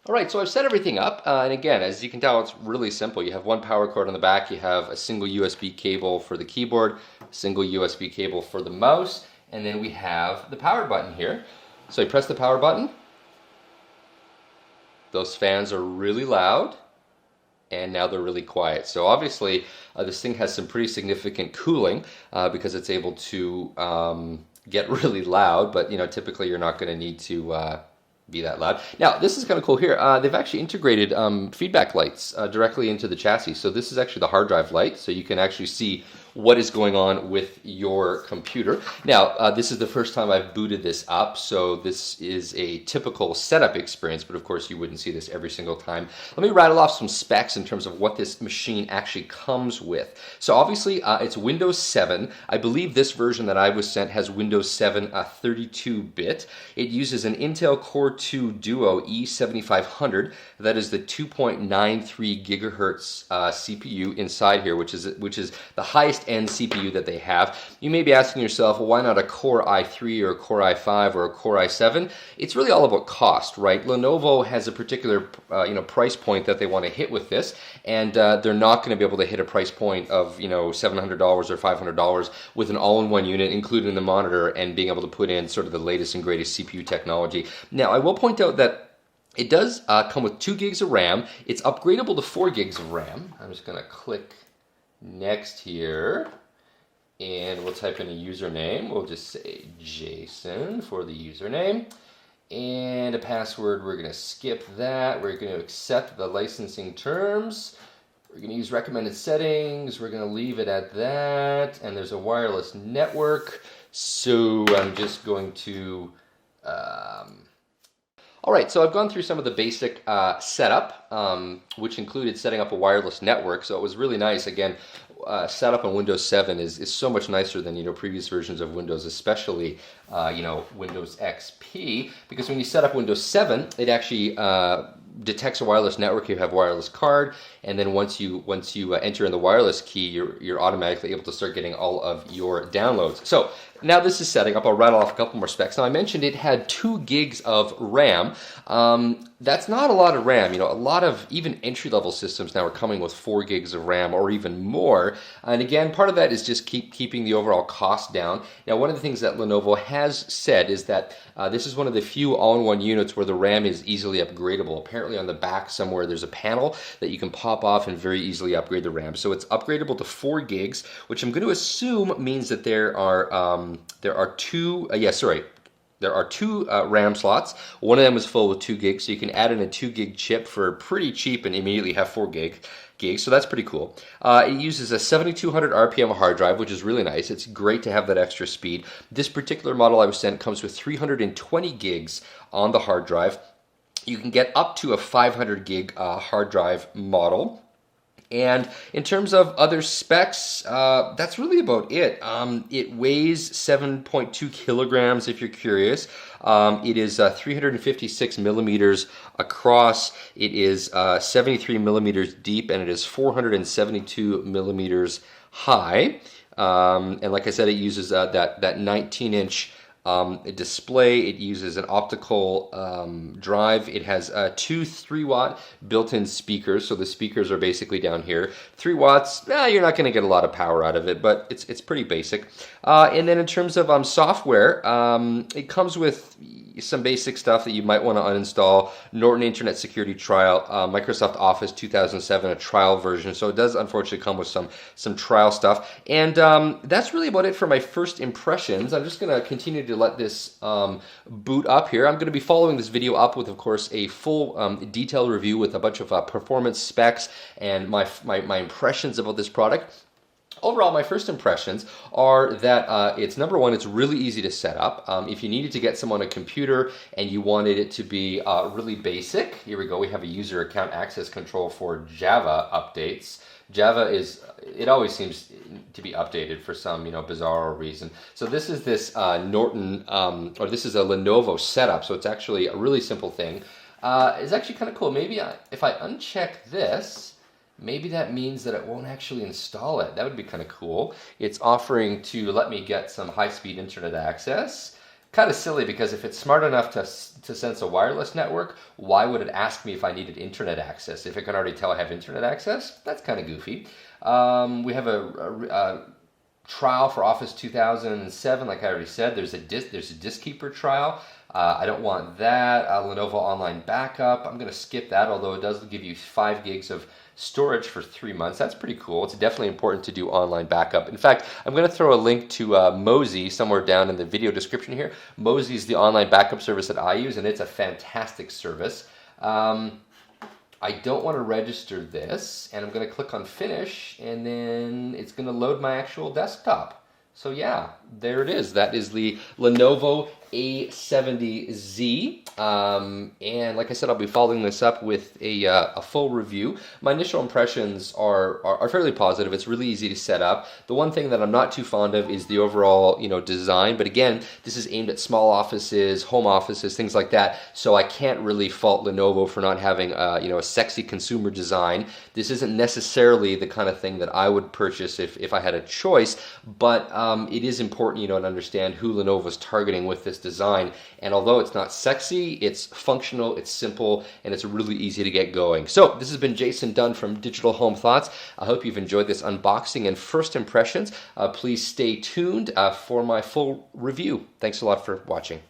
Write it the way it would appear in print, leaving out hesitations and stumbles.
All right, so I've set everything up, and again, as you can tell, it's really simple. You have one power cord on the back, you have a single USB cable for the keyboard, a single USB cable for the mouse, and then we have the power button here. So you press the power button, those fans are really loud, and now they're really quiet. So obviously, this thing has some pretty significant cooling because it's able to get really loud, but typically you're not going to need to be that loud. Now, this is kind of cool here. They've actually integrated feedback lights directly into the chassis. So this is actually the hard drive light, so you can actually see what is going on with your computer. Now, this is the first time I've booted this up, so this is a typical setup experience, but of course you wouldn't see this every single time. Let me rattle off some specs in terms of what this machine actually comes with. So obviously, it's Windows 7. I believe this version that I was sent has Windows 7 32-bit. It uses an Intel Core 2 Duo E7500. That is the 2.93 gigahertz CPU inside here, which is the highest end CPU that they have. You may be asking yourself, well, why not a Core i3 or a Core i5 or a Core i7? It's really all about cost, right? Lenovo has a particular price point that they want to hit with this, and they're not going to be able to hit a price point of $700 or $500 with an all-in-one unit, including the monitor, and being able to put in sort of the latest and greatest CPU technology. Now, I will point out that it does come with 2 gigs of RAM. It's upgradable to 4 gigs of RAM. I'm just going to click next here, and we'll type in a username. We'll just say Jason for the username, and a password. We're going to skip that. We're going to accept the licensing terms. We're going to use recommended settings. We're going to leave it at that, and there's a wireless network, so I'm just going to all right, so I've gone through some of the basic setup, which included setting up a wireless network. So it was really nice. Again, setup on Windows 7 is so much nicer than previous versions of Windows, especially Windows XP, because when you set up Windows 7, it actually detects a wireless network. You have a wireless card, and then once you enter in the wireless key, you're automatically able to start getting all of your downloads. So now this is setting up. I'll rattle off a couple more specs. Now I mentioned it had 2 gigs of RAM. That's not a lot of RAM. A lot of even entry-level systems now are coming with 4 gigs of RAM or even more. And again, part of that is just keeping the overall cost down. Now, one of the things that Lenovo has said is that this is one of the few all-in-one units where the RAM is easily upgradable. Apparently on the back somewhere there's a panel that you can pop off and very easily upgrade the RAM. So it's upgradable to 4 gigs, which I'm going to assume means that there are two RAM slots. One of them is full with 2 gigs, so you can add in a 2 gig chip for pretty cheap and immediately have 4 gigs. So that's pretty cool. It uses a 7200 RPM hard drive, which is really nice. It's great to have that extra speed. This particular model I was sent comes with 320 gigs on the hard drive. You can get up to a 500 gig hard drive model. And in terms of other specs, that's really about it. It weighs 7.2 kilograms if you're curious. It is 356 millimeters across. It is 73 millimeters deep, and it is 472 millimeters high. And like I said, it uses that 19-inch display. It uses an optical drive. It has 2 3-watt built-in speakers, so the speakers are basically down here. 3 watts, you're not going to get a lot of power out of it, but it's pretty basic. And then in terms of software, it comes with some basic stuff that you might want to uninstall. Norton Internet Security Trial, Microsoft Office 2007, a trial version. So it does unfortunately come with some trial stuff. And that's really about it for my first impressions. I'm just going to continue to let this boot up here. I'm going to be following this video up with, of course, a full detailed review with a bunch of performance specs and my impressions about this product. Overall, my first impressions are that it's number one, it's really easy to set up. If you needed to get someone a computer and you wanted it to be really basic, here we go. We have a user account access control for Java updates. Java it always seems to be updated for some bizarre reason. So this is this Norton, or this is a Lenovo setup. So it's actually a really simple thing. It's actually kind of cool. Maybe if I uncheck this, maybe that means that it won't actually install it. That would be kind of cool. It's offering to let me get some high-speed internet access, kind of silly because if it's smart enough to sense a wireless network, why would it ask me if I needed internet access? If it can already tell I have internet access, that's kind of goofy. We have a trial for Office 2007, like I already said. There's a disk keeper trial. I don't want that. Lenovo Online Backup. I'm going to skip that, although it does give you 5 gigs of storage for 3 months. That's pretty cool. It's definitely important to do online backup. In fact, I'm going to throw a link to Mozy somewhere down in the video description here. Mozy is the online backup service that I use, and it's a fantastic service. I don't want to register this, and I'm going to click on Finish, and then it's going to load my actual desktop. So yeah, there it is. That is the Lenovo A70z. And like I said, I'll be following this up with a full review. My initial impressions are fairly positive. It's really easy to set up. The one thing that I'm not too fond of is the overall, design. But again, this is aimed at small offices, home offices, things like that. So I can't really fault Lenovo for not having, a sexy consumer design. This isn't necessarily the kind of thing that I would purchase if I had a choice. But it is important, to understand who Lenovo's targeting with this design. And although it's not sexy, it's functional, it's simple, and it's really easy to get going. So this has been Jason Dunn from Digital Home Thoughts. I hope you've enjoyed this unboxing and first impressions. Please stay tuned for my full review. Thanks a lot for watching.